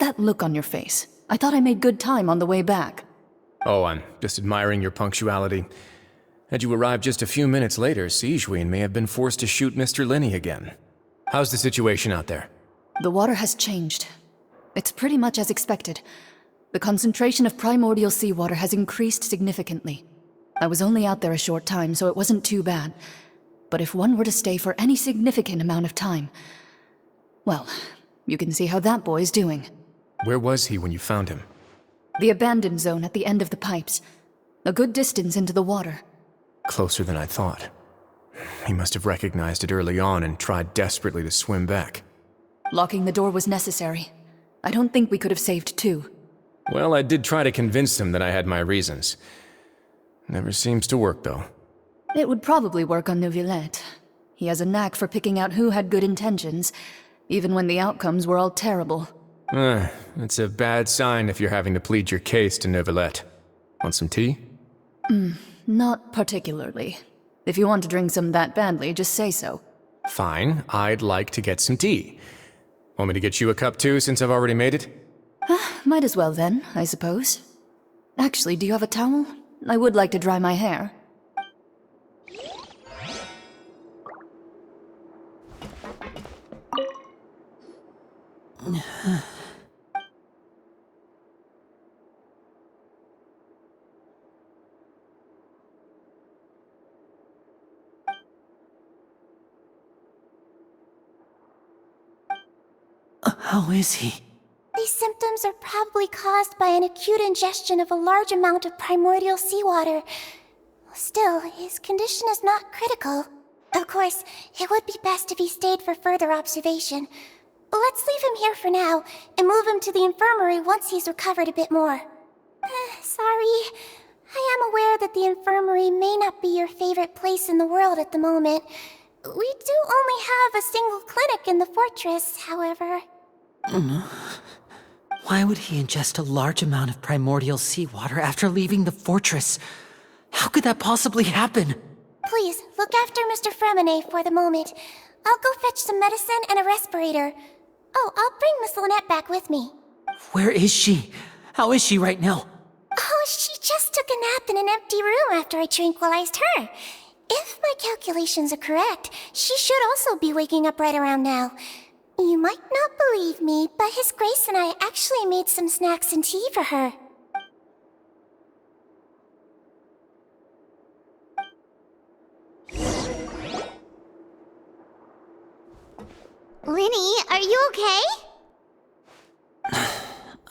that look on your face? I thought I made good time on the way back. Oh, I'm just admiring your punctuality. Had you arrived just a few minutes later, Sigewinne may have been forced to shoot Mr. Lyney again. How's the situation out there? The water has changed. It's pretty much as expected. The concentration of primordial seawater has increased significantly. I was only out there a short time, so it wasn't too bad. But if one were to stay for any significant amount of time... well, you can see how that boy's doing. Where was he when you found him? The abandoned zone at the end of the pipes. A good distance into the water. Closer than I thought. He must have recognized it early on and tried desperately to swim back. Locking the door was necessary. I don't think we could have saved two. Well, I did try to convince him that I had my reasons. Never seems to work, though. It would probably work on Neuvillette. He has a knack for picking out who had good intentions, even when the outcomes were all terrible. It's a bad sign if you're having to plead your case to Neuvillette. Want some tea? Not particularly. If you want to drink some that badly, just say so. Fine, I'd like to get some tea. Want me to get you a cup too, since I've already made it? Might as well then, I suppose. Actually, do you have a towel? I would like to dry my hair. How is he? These symptoms are probably caused by an acute ingestion of a large amount of primordial seawater. Still, his condition is not critical. Of course, it would be best if he stayed for further observation. Let's leave him here for now, and move him to the infirmary once he's recovered a bit more. Sorry. I am aware that the infirmary may not be your favorite place in the world at the moment. We do only have a single clinic in the fortress, however. Why would he ingest a large amount of primordial seawater after leaving the fortress? How could that possibly happen? Please, look after Mr. Freminet for the moment. I'll go fetch some medicine and a respirator. Oh, I'll bring Miss Lynette back with me. Where is she? How is she right now? Oh, she just took a nap in an empty room after I tranquilized her. If my calculations are correct, she should also be waking up right around now. You might not believe me, but His Grace and I actually made some snacks and tea for her. Lyney, are you okay?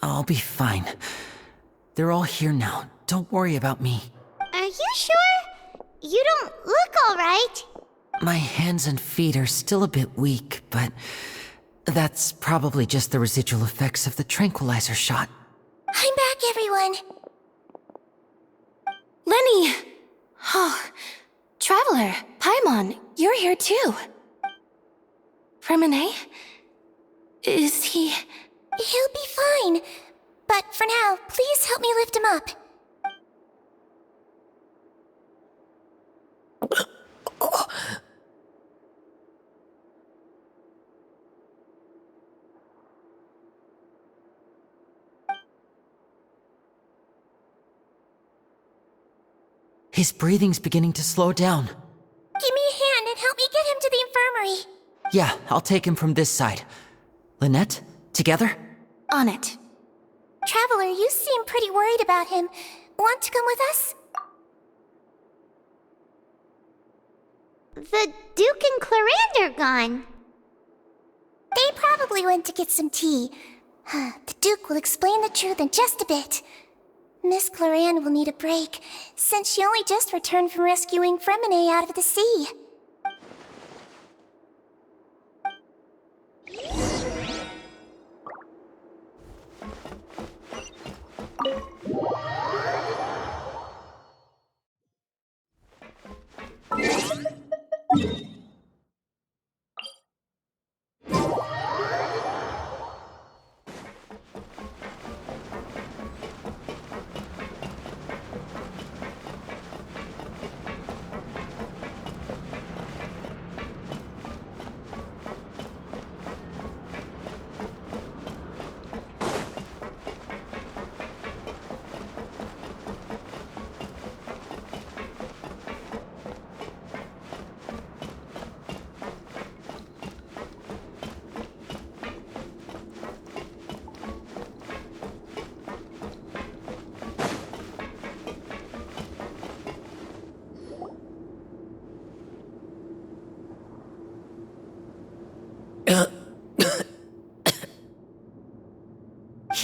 I'll be fine. They're all here now. Don't worry about me. Are you sure? You don't look alright. My hands and feet are still a bit weak, but that's probably just the residual effects of the tranquilizer shot. I'm back, everyone. Lyney! Oh, Traveler, Paimon, you're here too. Freminet? Is he... He'll be fine. But for now, please help me lift him up. His breathing's beginning to slow down. Give me a hand and help me get him to the infirmary. Yeah, I'll take him from this side. Lynette, together? On it. Traveler, you seem pretty worried about him. Want to come with us? The Duke and Clarande are gone. They probably went to get some tea. The Duke will explain the truth in just a bit. Miss Clarande will need a break, since she only just returned from rescuing Freminet out of the sea.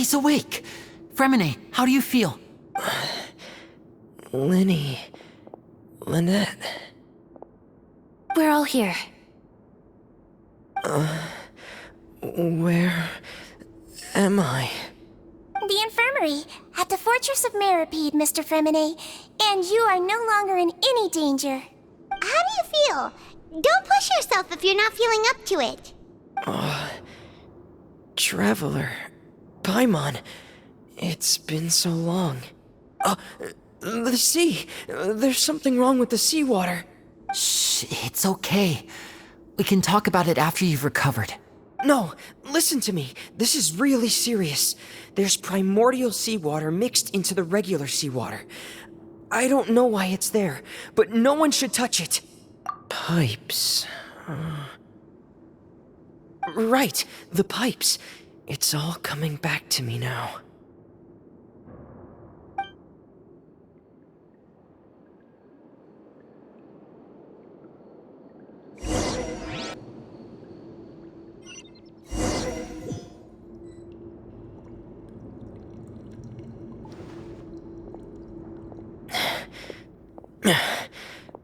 He's awake! Freminet, how do you feel? Lyney... Lynette... We're all here. Where... am I? The infirmary, at the Fortress of Meripede, Mr. Freminet, and you are no longer in any danger. How do you feel? Don't push yourself if you're not feeling up to it. Traveler... Paimon... It's been so long. The sea! There's something wrong with the seawater. Shh, it's okay. We can talk about it after you've recovered. No, listen to me. This is really serious. There's primordial seawater mixed into the regular seawater. I don't know why it's there, but no one should touch it. Pipes... Right, the pipes. It's all coming back to me now.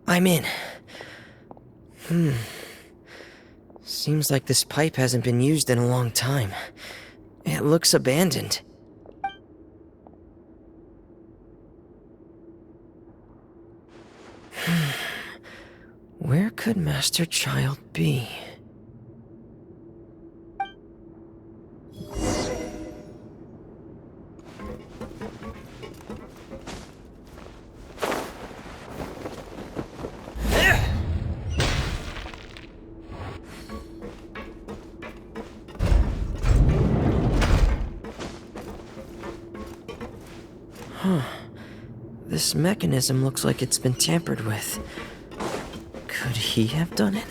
I'm in. Seems like this pipe hasn't been used in a long time. It looks abandoned. Where could Master Child be? This mechanism looks like it's been tampered with. Could he have done it?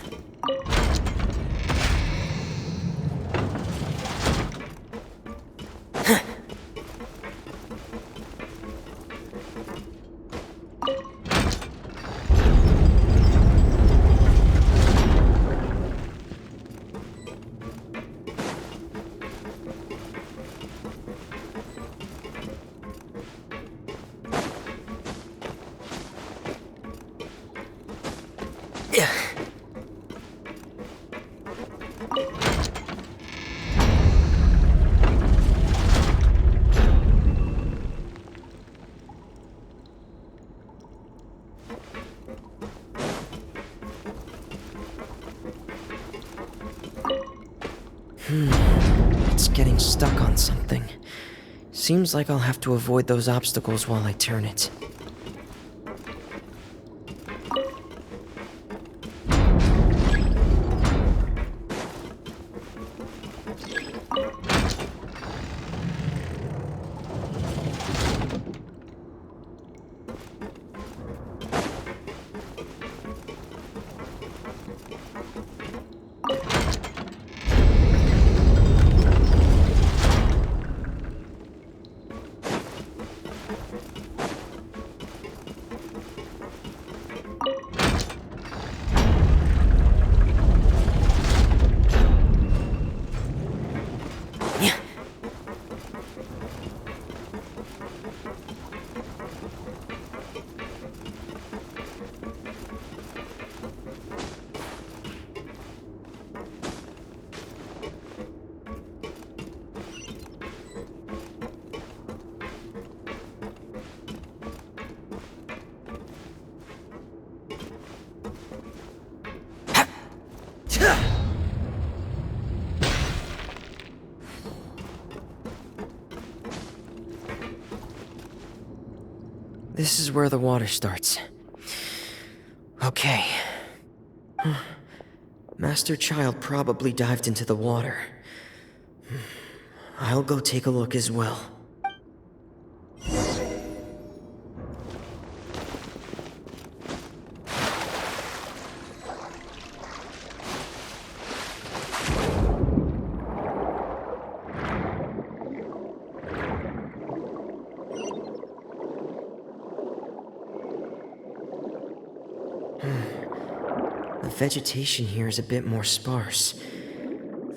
It's getting stuck on something. Seems like I'll have to avoid those obstacles while I turn it. This is where the water starts. Okay. Master Child probably dived into the water. I'll go take a look as well. The vegetation here is a bit more sparse.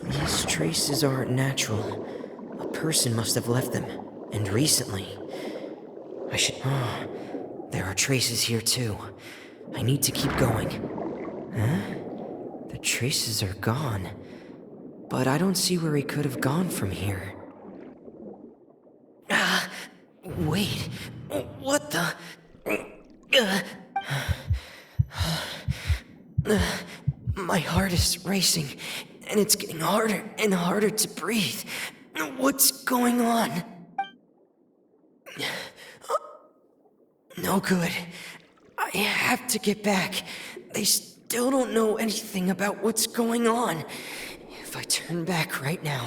These traces aren't natural. A person must have left them, and recently. I should... Oh, there are traces here too. I need to keep going. Huh? The traces are gone. But I don't see where he could have gone from here. Wait. What the... My heart is racing, and it's getting harder and harder to breathe. What's going on? No good. I have to get back. They still don't know anything about what's going on. If I turn back right now,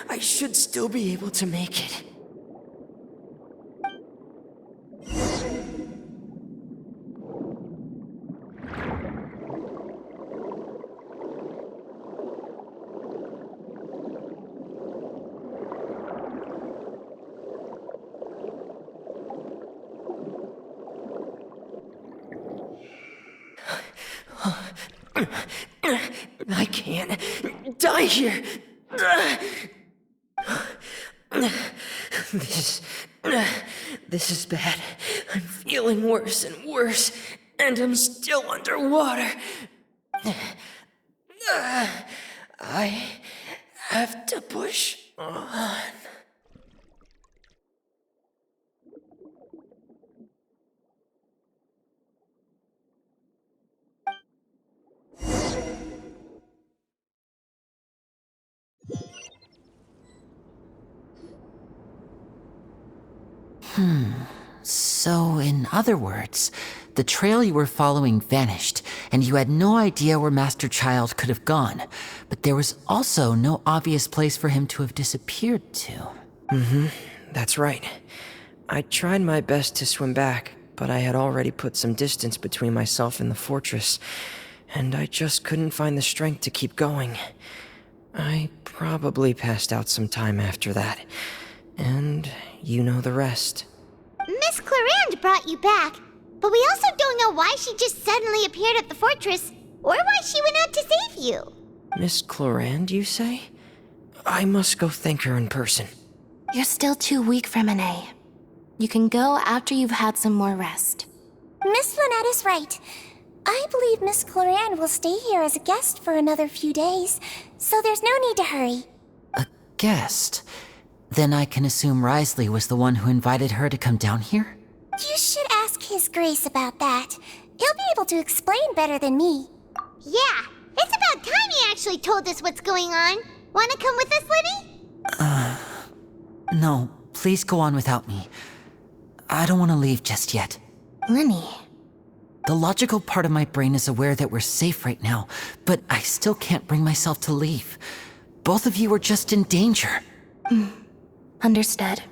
I should still be able to make it. I can't die here. This is bad. I'm feeling worse and worse, and I'm still underwater. I have to push on. So, in other words, the trail you were following vanished, and you had no idea where Master Child could have gone, but there was also no obvious place for him to have disappeared to. That's right. I tried my best to swim back, but I had already put some distance between myself and the fortress, and I just couldn't find the strength to keep going. I probably passed out some time after that, and you know the rest. Miss Clarande brought you back, but we also don't know why she just suddenly appeared at the fortress, or why she went out to save you. Miss Clarande, you say? I must go thank her in person. You're still too weak, Freminet. You can go after you've had some more rest. Miss Lynette is right. I believe Miss Clarande will stay here as a guest for another few days, so there's no need to hurry. A guest? Then I can assume Wriothesley was the one who invited her to come down here? You should ask His Grace about that. He'll be able to explain better than me. Yeah, it's about time he actually told us what's going on. Wanna come with us, Lyney? No, please go on without me. I don't want to leave just yet. Lyney. The logical part of my brain is aware that we're safe right now, but I still can't bring myself to leave. Both of you are just in danger. Understood.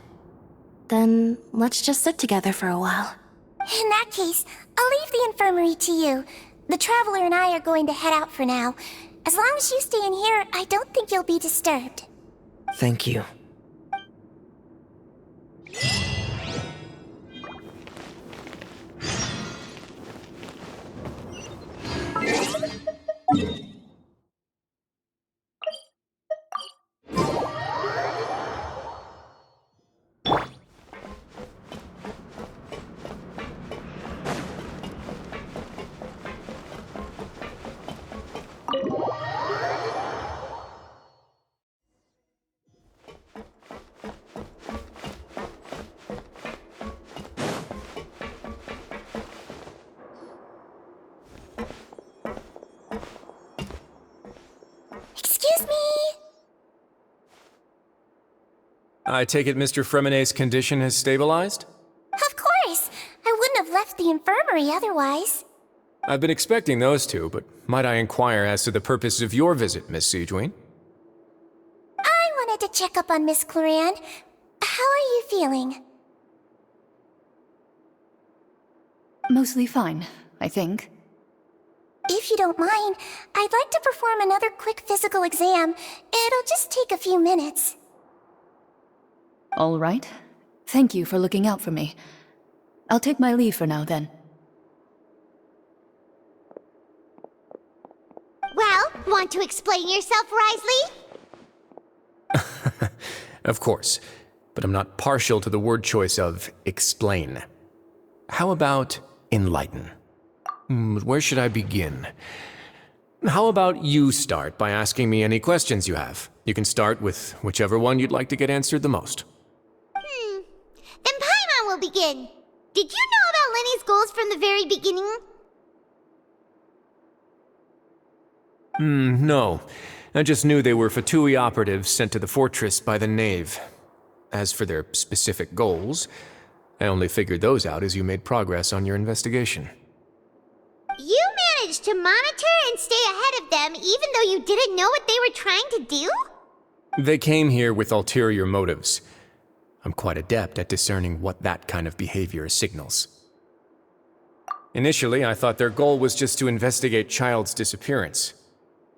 Then let's just sit together for a while. In that case, I'll leave the infirmary to you. The Traveler and I are going to head out for now. As long as you stay in here, I don't think you'll be disturbed. Thank you. Excuse me? I take it Mr. Freminet's condition has stabilized? Of course. I wouldn't have left the infirmary otherwise. I've been expecting those two, but might I inquire as to the purpose of your visit, Miss Sigewinne? I wanted to check up on Miss Clarande. How are you feeling? Mostly fine, I think. If you don't mind, I'd like to perform another quick physical exam. It'll just take a few minutes. All right. Thank you for looking out for me. I'll take my leave for now, then. Well, want to explain yourself, Wriothesley? Of course, but I'm not partial to the word choice of explain. How about enlighten? Where should I begin? How about you start by asking me any questions you have? You can start with whichever one you'd like to get answered the most. Then Paimon will begin. Did you know about Lyney's goals from the very beginning? No. I just knew they were Fatui operatives sent to the fortress by the Knave. As for their specific goals, I only figured those out as you made progress on your investigation. You managed to monitor and stay ahead of them even though you didn't know what they were trying to do? They came here with ulterior motives. I'm quite adept at discerning what that kind of behavior signals. Initially, I thought their goal was just to investigate Child's disappearance.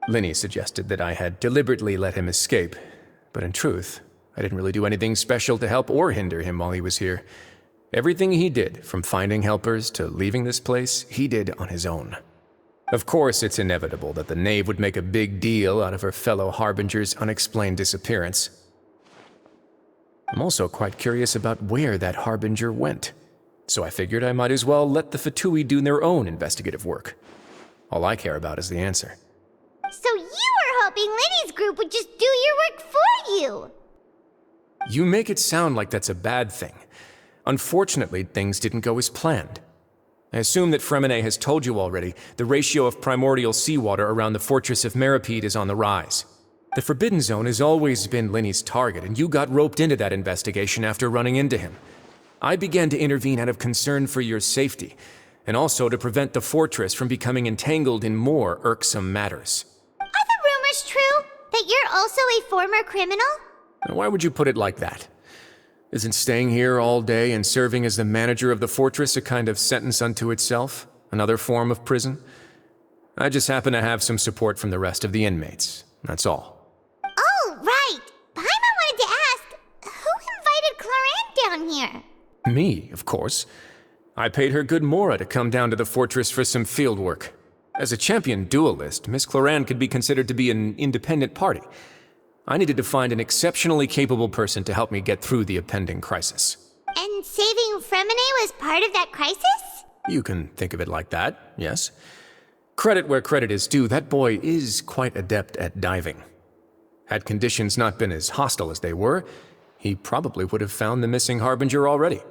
Lyney suggested that I had deliberately let him escape, but in truth, I didn't really do anything special to help or hinder him while he was here. Everything he did, from finding helpers to leaving this place, he did on his own. Of course, it's inevitable that the Knave would make a big deal out of her fellow Harbinger's unexplained disappearance. I'm also quite curious about where that Harbinger went, so I figured I might as well let the Fatui do their own investigative work. All I care about is the answer. So you were hoping Lyney's group would just do your work for you! You make it sound like that's a bad thing. Unfortunately, things didn't go as planned. I assume that Freminet has told you already the ratio of primordial seawater around the fortress of Meripede is on the rise. The Forbidden Zone has always been Lyney's target, and you got roped into that investigation after running into him. I began to intervene out of concern for your safety, and also to prevent the fortress from becoming entangled in more irksome matters. Are the rumors true? That you're also a former criminal? Why would you put it like that? Isn't staying here all day and serving as the manager of the fortress a kind of sentence unto itself? Another form of prison? I just happen to have some support from the rest of the inmates. That's all. Oh, right! Paimon wanted to ask, who invited Cloran down here? Me, of course. I paid her good Mora to come down to the fortress for some field work. As a champion duelist, Miss Cloran could be considered to be an independent party. I needed to find an exceptionally capable person to help me get through the impending crisis. And saving Freminet was part of that crisis? You can think of it like that, yes. Credit where credit is due, that boy is quite adept at diving. Had conditions not been as hostile as they were, he probably would have found the missing Harbinger already.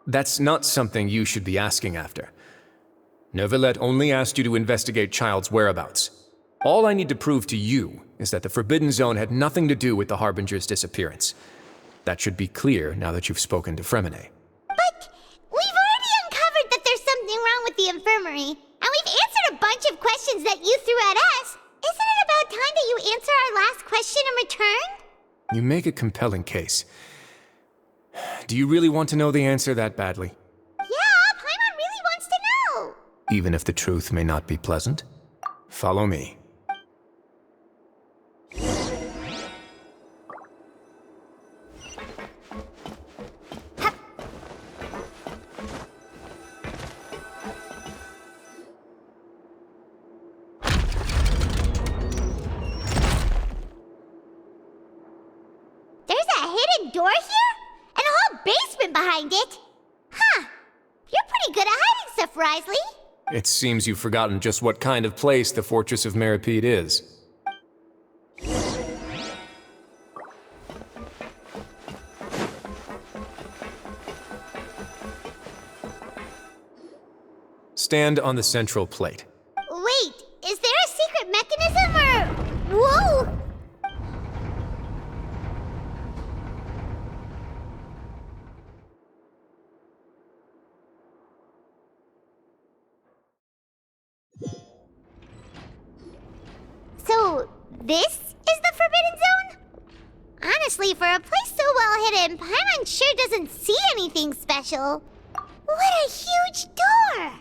That's not something you should be asking after. Neuvillette only asked you to investigate Child's whereabouts. All I need to prove to you is that the Forbidden Zone had nothing to do with the Harbinger's disappearance. That should be clear now that you've spoken to Freminet. But we've already uncovered that there's something wrong with the infirmary, and we've answered a bunch of questions that you threw at us. Isn't it about time that you answer our last question in return? You make a compelling case. Do you really want to know the answer that badly? Yeah, Paimon really wants to know. Even if the truth may not be pleasant? Follow me. There's a hidden door here? And a whole basement behind it? Huh. You're pretty good at hiding stuff, Wriothesley. It seems you've forgotten just what kind of place the Fortress of Meripede is. Stand on the central plate. Wait, is there a secret mechanism or... Whoa! So, this is the Forbidden Zone? Honestly, for a place so well hidden, Paimon sure doesn't see anything special. What a huge door!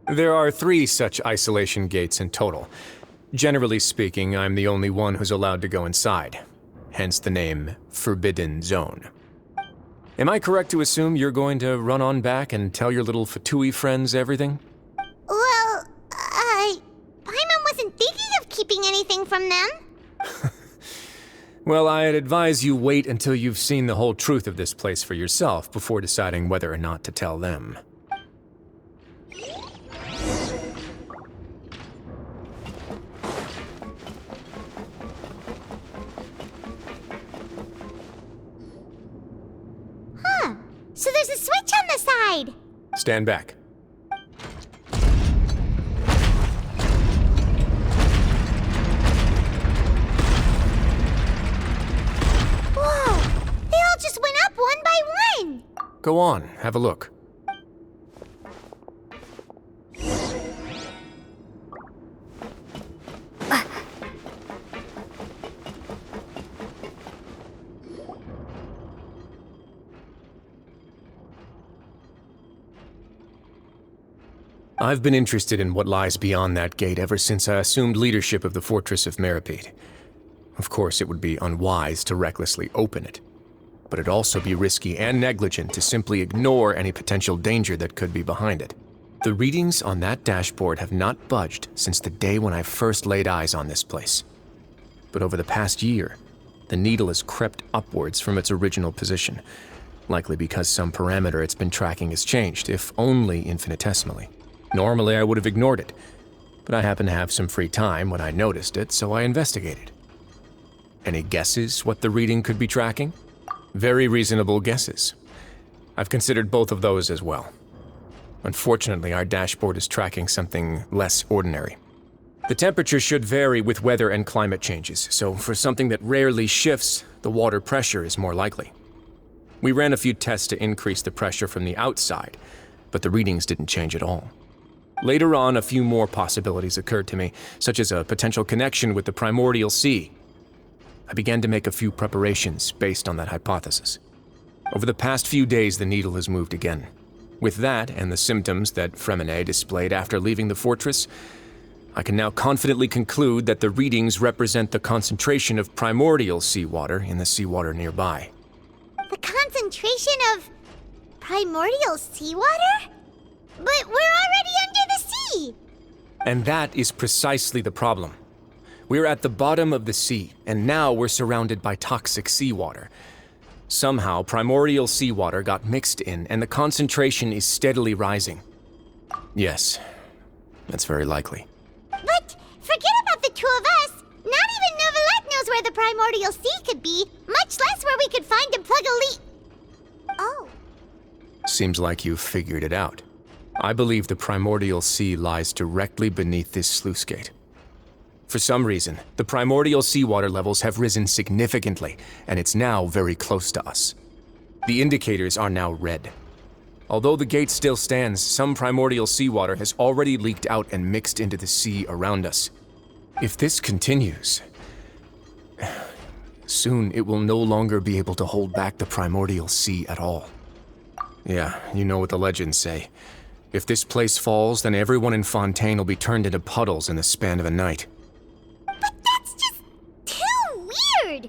There are 3 such isolation gates in total. Generally speaking, I'm the only one who's allowed to go inside. Hence the name Forbidden Zone. Am I correct to assume you're going to run on back and tell your little Fatui friends everything? Well, Paimon wasn't thinking of keeping anything from them. Well, I'd advise you wait until you've seen the whole truth of this place for yourself before deciding whether or not to tell them. Huh. So there's a switch on the side. Stand back. Whoa! They all just went up one by one! Go on, have a look. I've been interested in what lies beyond that gate ever since I assumed leadership of the Fortress of Meripede. Of course, it would be unwise to recklessly open it, but it'd also be risky and negligent to simply ignore any potential danger that could be behind it. The readings on that dashboard have not budged since the day when I first laid eyes on this place. But over the past year, the needle has crept upwards from its original position, likely because some parameter it's been tracking has changed, if only infinitesimally. Normally, I would have ignored it, but I happened to have some free time when I noticed it, so I investigated. Any guesses what the reading could be tracking? Very reasonable guesses. I've considered both of those as well. Unfortunately, our dashboard is tracking something less ordinary. The temperature should vary with weather and climate changes, so for something that rarely shifts, the water pressure is more likely. We ran a few tests to increase the pressure from the outside, but the readings didn't change at all. Later on, a few more possibilities occurred to me, such as a potential connection with the Primordial Sea. I began to make a few preparations based on that hypothesis. Over the past few days, the needle has moved again. With that, and the symptoms that Freminet displayed after leaving the fortress, I can now confidently conclude that the readings represent the concentration of primordial seawater in the seawater nearby. The concentration of primordial seawater? But we're already under the sea! And that is precisely the problem. We're at the bottom of the sea, and now we're surrounded by toxic seawater. Somehow, primordial seawater got mixed in, and the concentration is steadily rising. Yes, that's very likely. But forget about the two of us! Not even Neuvillette knows where the primordial sea could be, much less where we could find and plug a leak. Oh. Seems like you've figured it out. I believe the primordial sea lies directly beneath this sluice gate. For some reason, the primordial seawater levels have risen significantly, and it's now very close to us. The indicators are now red. Although the gate still stands, some primordial seawater has already leaked out and mixed into the sea around us. If this continues, soon it will no longer be able to hold back the primordial sea at all. Yeah, you know what the legends say. If this place falls, then everyone in Fontaine will be turned into puddles in the span of a night. But that's just too weird!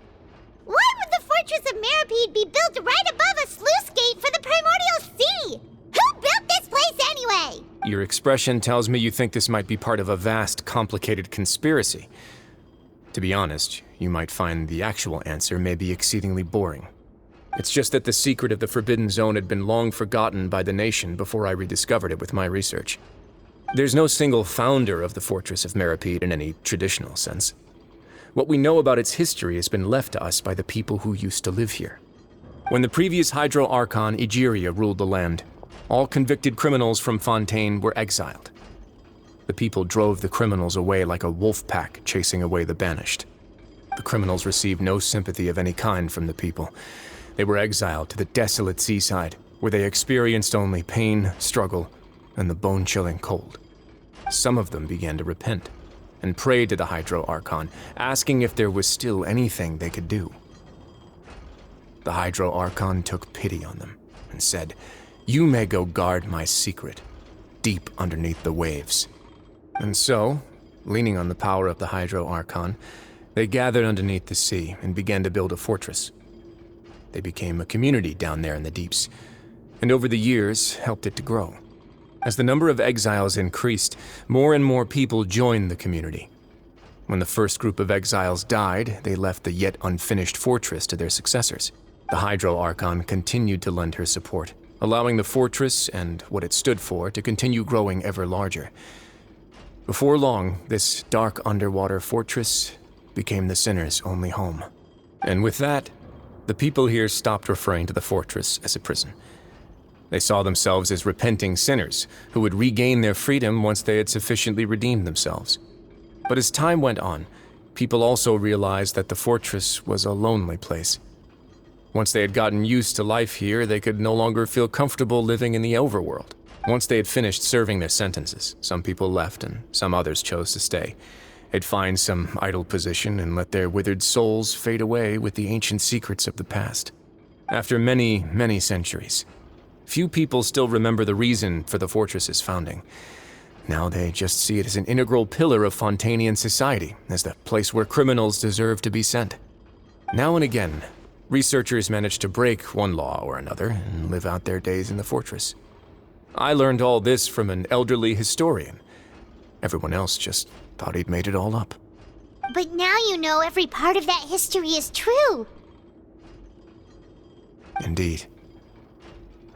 Why would the Fortress of Meripede be built right above a sluice gate for the Primordial Sea? Who built this place anyway? Your expression tells me you think this might be part of a vast, complicated conspiracy. To be honest, you might find the actual answer may be exceedingly boring. It's just that the secret of the Forbidden Zone had been long forgotten by the nation before I rediscovered it with my research. There's no single founder of the Fortress of Meripede in any traditional sense. What we know about its history has been left to us by the people who used to live here. When the previous Hydro Archon Egeria ruled the land, all convicted criminals from Fontaine were exiled. The people drove the criminals away like a wolf pack chasing away the banished. The criminals received no sympathy of any kind from the people. They were exiled to the desolate seaside, where they experienced only pain, struggle, and the bone-chilling cold. Some of them began to repent, and prayed to the Hydro Archon, asking if there was still anything they could do. The Hydro Archon took pity on them, and said, "You may go guard my secret, deep underneath the waves." And so, leaning on the power of the Hydro Archon, they gathered underneath the sea and began to build a fortress. They became a community down there in the deeps, and over the years helped it to grow. As the number of exiles increased, more and more people joined the community. When the first group of exiles died, they left the yet unfinished fortress to their successors. The Hydro Archon continued to lend her support, allowing the fortress and what it stood for to continue growing ever larger. Before long, this dark underwater fortress became the Sinner's only home. And with that, the people here stopped referring to the fortress as a prison. They saw themselves as repenting sinners who would regain their freedom once they had sufficiently redeemed themselves. But as time went on, people also realized that the fortress was a lonely place. Once they had gotten used to life here, they could no longer feel comfortable living in the overworld. Once they had finished serving their sentences, some people left and some others chose to stay. They'd find some idle position and let their withered souls fade away with the ancient secrets of the past. After many, many centuries, few people still remember the reason for the fortress's founding. Now they just see it as an integral pillar of Fontainian society, as the place where criminals deserve to be sent. Now and again, researchers manage to break one law or another and live out their days in the fortress. I learned all this from an elderly historian. Everyone else just thought he'd made it all up. But now you know every part of that history is true. Indeed.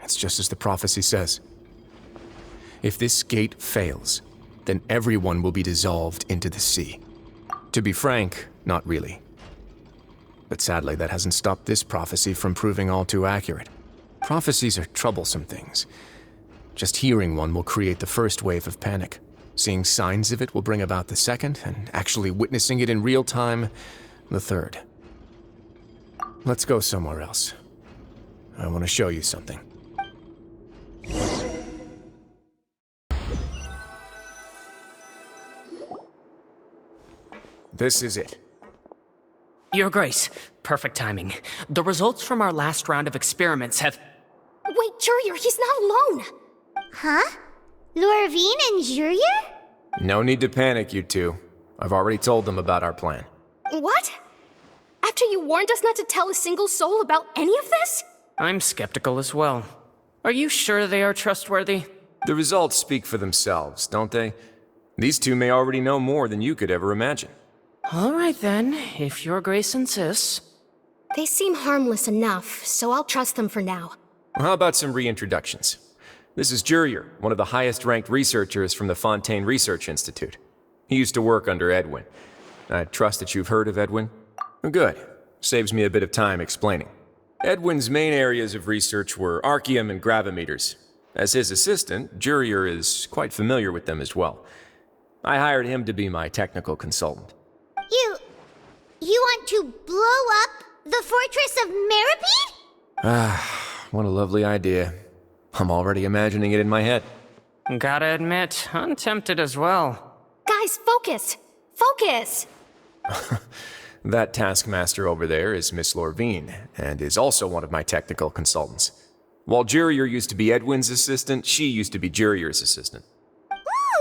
It's just as the prophecy says. If this gate fails, then everyone will be dissolved into the sea. To be frank, not really. But sadly, that hasn't stopped this prophecy from proving all too accurate. Prophecies are troublesome things. Just hearing one will create the first wave of panic. Seeing signs of it will bring about the second, and actually witnessing it in real time, the third. Let's go somewhere else. I want to show you something. This is it. Your Grace, perfect timing. The results from our last round of experiments have... Wait, Jurier, he's not alone! Huh? Lorvine and Jurier? No need to panic, you two. I've already told them about our plan. What? After you warned us not to tell a single soul about any of this? I'm skeptical as well. Are you sure they are trustworthy? The results speak for themselves, don't they? These two may already know more than you could ever imagine. All right then, if Your Grace insists. They seem harmless enough, so I'll trust them for now. How about some reintroductions? This is Jurier, one of the highest-ranked researchers from the Fontaine Research Institute. He used to work under Edwin. I trust that you've heard of Edwin? Good. Saves me a bit of time explaining. Edwin's main areas of research were archaeum and gravimeters. As his assistant, Jurier is quite familiar with them as well. I hired him to be my technical consultant. You want to blow up the fortress of Meripede? What a lovely idea. I'm already imagining it in my head. Gotta admit, I'm tempted as well. Guys, focus! Focus! That taskmaster over there is Miss Lorvine, and is also one of my technical consultants. While Jurier used to be Edwin's assistant, she used to be Jurier's assistant.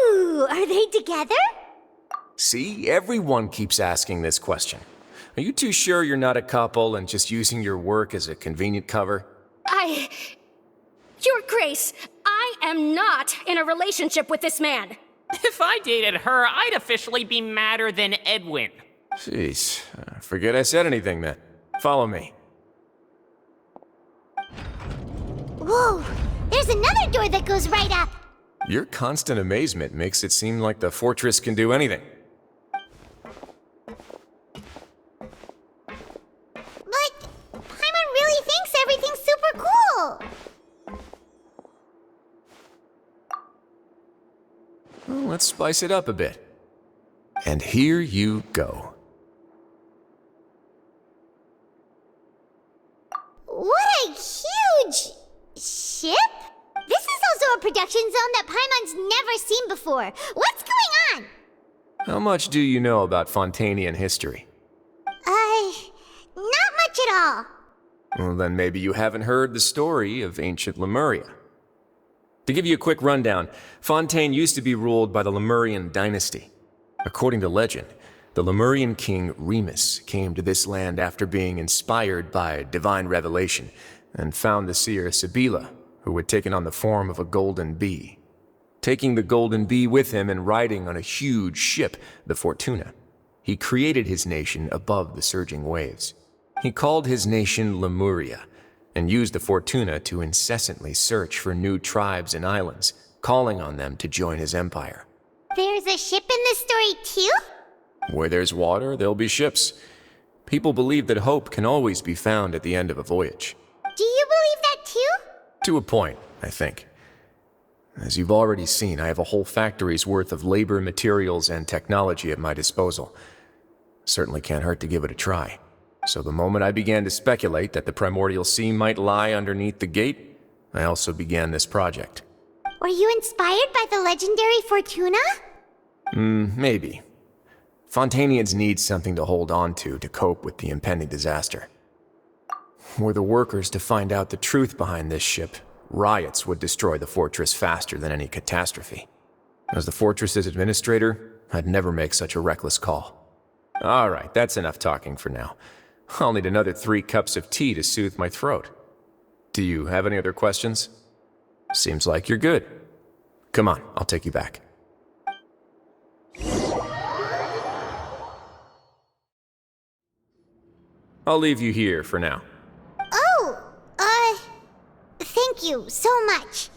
Ooh, are they together? See, everyone keeps asking this question. Are you too sure you're not a couple and just using your work as a convenient cover? Your Grace, I am not in a relationship with this man. If I dated her, I'd officially be madder than Edwin. Jeez, forget I said anything then. Follow me. Whoa, there's another door that goes right up. Your constant amazement makes it seem like the fortress can do anything. But Paimon really thinks everything's super cool. Well, let's spice it up a bit. And here you go. What a huge ship? This is also a production zone that Paimon's never seen before. What's going on? How much do you know about Fontainian history? Not much at all. Well, then maybe you haven't heard the story of ancient Lemuria. To give you a quick rundown, Fontaine used to be ruled by the Lemurian dynasty. According to legend, the Lemurian king Remus came to this land after being inspired by divine revelation and found the seer Sibila, who had taken on the form of a golden bee. Taking the golden bee with him and riding on a huge ship, the Fortuna. He created his nation above the surging waves. He called his nation Lemuria, and used the Fortuna to incessantly search for new tribes and islands, calling on them to join his empire. There's a ship in this story too? Where there's water, there'll be ships. People believe that hope can always be found at the end of a voyage. Do you believe that too? To a point, I think. As you've already seen, I have a whole factory's worth of labor, materials, and technology at my disposal. Certainly can't hurt to give it a try. So the moment I began to speculate that the Primordial Sea might lie underneath the gate, I also began this project. Were you inspired by the legendary Fortuna? Maybe. Fontainians need something to hold on to cope with the impending disaster. Were the workers to find out the truth behind this ship, riots would destroy the fortress faster than any catastrophe. As the fortress's administrator, I'd never make such a reckless call. All right, that's enough talking for now. I'll need another 3 cups of tea to soothe my throat. Do you have any other questions? Seems like you're good. Come on, I'll take you back. I'll leave you here for now. Thank you so much.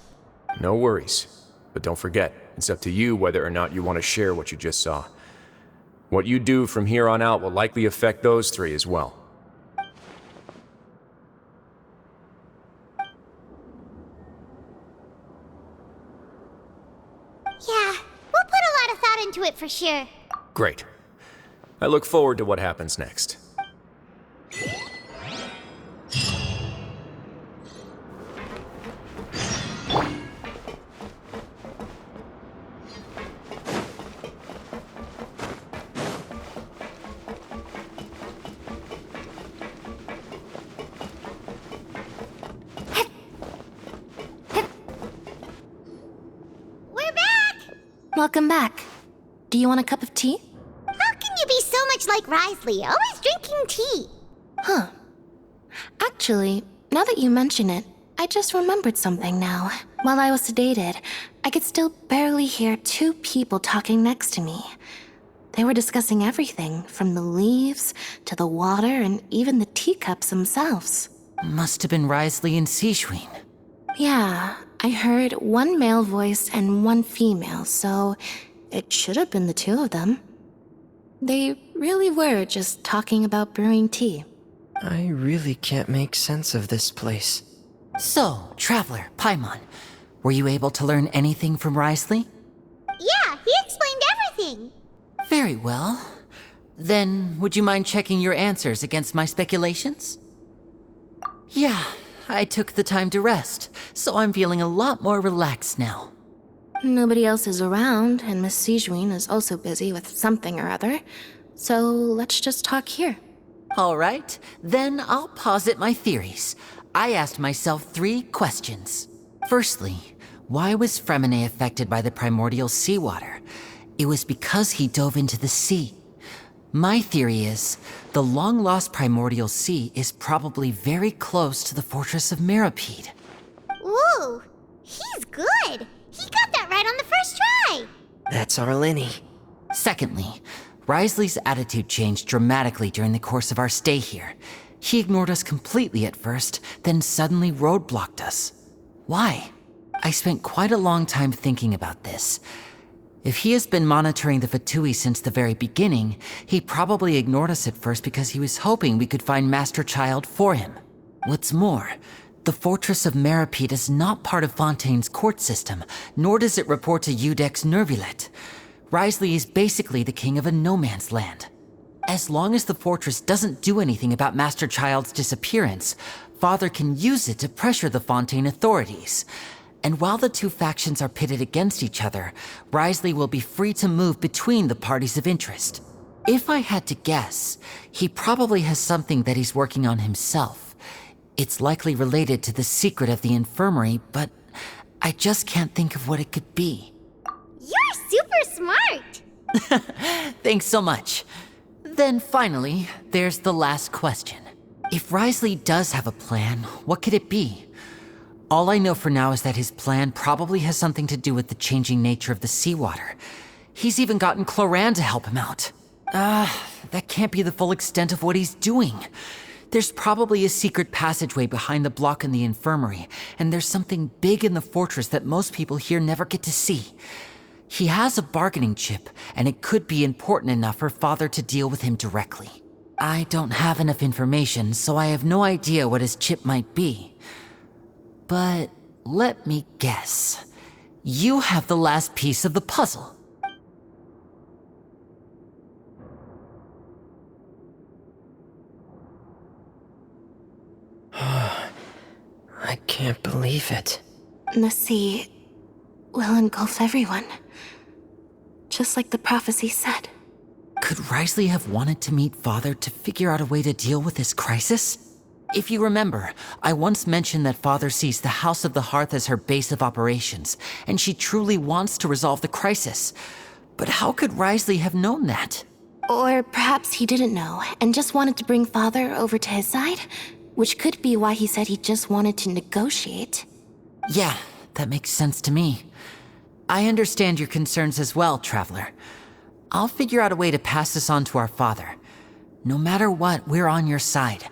No worries. But don't forget, it's up to you whether or not you want to share what you just saw. What you do from here on out will likely affect those 3 as well. Yeah, we'll put a lot of thought into it for sure. Great. I look forward to what happens next. Welcome back. Do you want a cup of tea? How can you be so much like Wriothesley, always drinking tea? Huh. Actually, now that you mention it, I just remembered something now. While I was sedated, I could still barely hear 2 people talking next to me. They were discussing everything, from the leaves to the water and even the teacups themselves. Must have been Wriothesley and Sigewinne. Yeah, I heard 1 male voice and 1 female, so it should have been the 2 of them. They really were just talking about brewing tea. I really can't make sense of this place. So, Traveler, Paimon, were you able to learn anything from Wriothesley? Yeah, he explained everything. Very well. Then, would you mind checking your answers against my speculations? Yeah, I took the time to rest, so I'm feeling a lot more relaxed now. Nobody else is around, and Miss Sigewinne is also busy with something or other, so let's just talk here. All right, then I'll posit my theories. I asked myself 3 questions. Firstly, why was Freminet affected by the primordial seawater? It was because he dove into the sea. My theory is, the long-lost primordial sea is probably very close to the fortress of Meripede. Ooh, he's good. He got that right on the first try. That's our Lyney. Secondly, Wriothesley's attitude changed dramatically during the course of our stay here. He ignored us completely at first, then suddenly roadblocked us. Why? I spent quite a long time thinking about this. If he has been monitoring the Fatui since the very beginning, he probably ignored us at first because he was hoping we could find Master Child for him. What's more, the Fortress of Meripede is not part of Fontaine's court system, nor does it report to Iudex Neuvillette. Wriothesley is basically the king of a no-man's land. As long as the fortress doesn't do anything about Master Child's disappearance, Father can use it to pressure the Fontaine authorities. And while the 2 factions are pitted against each other, Wriothesley will be free to move between the parties of interest. If I had to guess, he probably has something that he's working on himself. It's likely related to the secret of the infirmary, but I just can't think of what it could be. You're super smart. Thanks so much. Then finally, there's the last question. If Wriothesley does have a plan, what could it be? All I know for now is that his plan probably has something to do with the changing nature of the seawater. He's even gotten Cloran to help him out. That can't be the full extent of what he's doing. There's probably a secret passageway behind the block in the infirmary, and there's something big in the fortress that most people here never get to see. He has a bargaining chip, and it could be important enough for Father to deal with him directly. I don't have enough information, so I have no idea what his chip might be. But let me guess. You have the last piece of the puzzle. I can't believe it. The sea will engulf everyone. Just like the prophecy said. Could Wriothesley have wanted to meet Father to figure out a way to deal with this crisis? If you remember, I once mentioned that Father sees the House of the Hearth as her base of operations, and she truly wants to resolve the crisis. But how could Wriothesley have known that? Or perhaps he didn't know and just wanted to bring Father over to his side? Which could be why he said he just wanted to negotiate. Yeah, that makes sense to me. I understand your concerns as well, Traveler. I'll figure out a way to pass this on to our father. No matter what, we're on your side.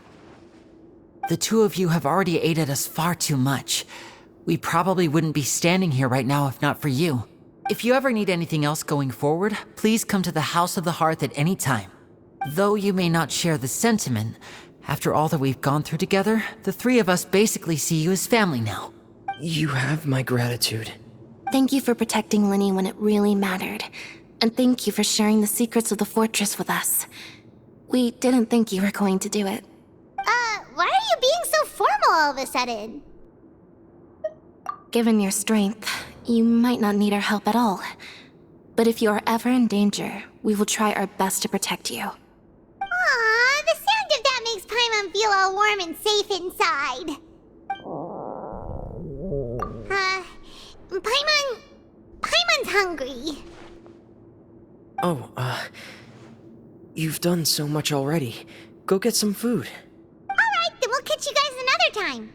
The two of you have already aided us far too much. We probably wouldn't be standing here right now if not for you. If you ever need anything else going forward, please come to the House of the Hearth at any time. Though you may not share the sentiment, after all that we've gone through together, the three of us basically see you as family now. You have my gratitude. Thank you for protecting Lyney when it really mattered. And thank you for sharing the secrets of the fortress with us. We didn't think you were going to do it. Why are you being so formal all of a sudden? Given your strength, you might not need our help at all. But if you are ever in danger, we will try our best to protect you. Aw, the sound of that makes Paimon feel all warm and safe inside. Paimon's hungry. Oh, you've done so much already. Go get some food. Alright, then we'll catch you guys another time.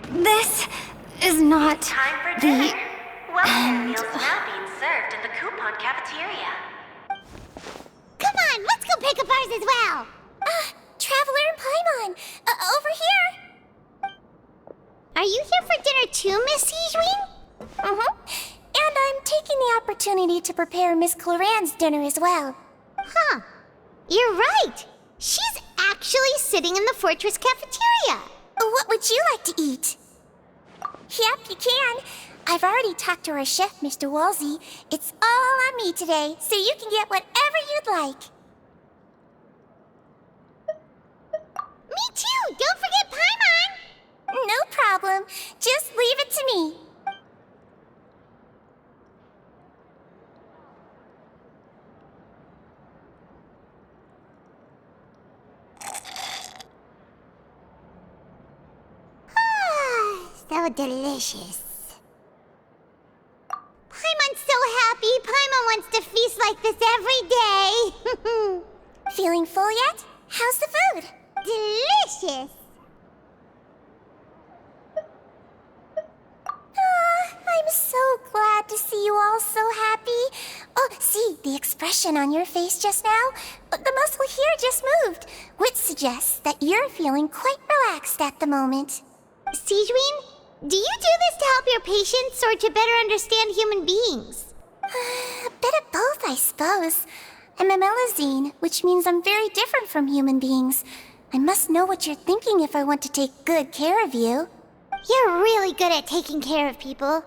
This is not Time for the dinner. Welcome end. meals now being served in the coupon cafeteria. Come on, let's go pick up ours as well. Traveler and Paimon, over here. Are you here for dinner too, Miss Sigewinne? And I'm taking the opportunity to prepare Miss Cloran's dinner as well. Huh. You're right. She's actually sitting in the fortress cafeteria. What would you like to eat? Yep, you can. I've already talked to our chef, Mr. Wolsey. It's all on me today, so you can get whatever you'd like. Me too! Don't forget Paimon! No problem. Just leave it to me. So delicious. Paimon's so happy. Paimon wants to feast like this every day. Feeling full yet? How's the food? Delicious. I'm so glad to see you all so happy. Oh, see, the expression on your face just now? The muscle here just moved, which suggests that you're feeling quite relaxed at the moment. Sigewinne, do you do this to help your patients or to better understand human beings? A bit of both, I suppose. I'm a Melazine, which means I'm very different from human beings. I must know what you're thinking if I want to take good care of you. You're really good at taking care of people.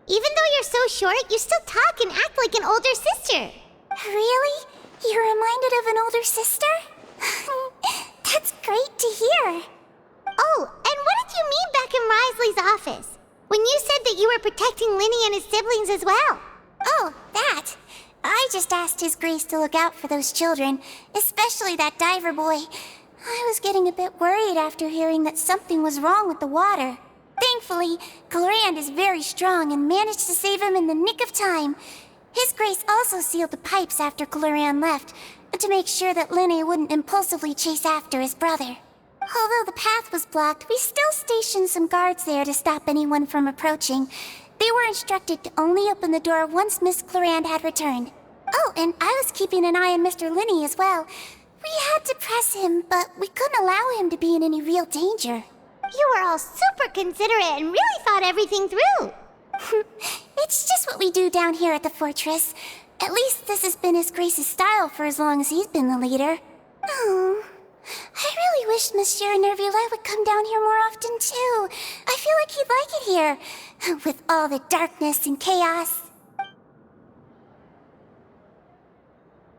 Even though you're so short, you still talk and act like an older sister. Really? You're reminded of an older sister? That's great to hear. Oh, and what did you mean back in Wriothesley's office? When you said that you were protecting Lyney and his siblings as well? Oh, that. I just asked His Grace to look out for those children, especially that diver boy. I was getting a bit worried after hearing that something was wrong with the water. Thankfully, Glorand is very strong and managed to save him in the nick of time. His Grace also sealed the pipes after Glorand left, to make sure that Lyney wouldn't impulsively chase after his brother. Although the path was blocked, we still stationed some guards there to stop anyone from approaching. They were instructed to only open the door once Miss Glorand had returned. Oh, and I was keeping an eye on Mr. Lyney as well. We had to press him, but we couldn't allow him to be in any real danger. You were all super considerate and really thought everything through. It's just what we do down here at the fortress. At least this has been His Grace's style for as long as he's been the leader. Oh, I really wish Monsieur Neuvillette would come down here more often too. I feel like he'd like it here, with all the darkness and chaos.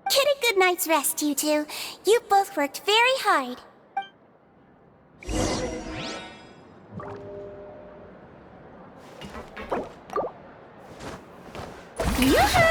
Get a good night's rest, you two. You both worked very hard. Yoo-hoo!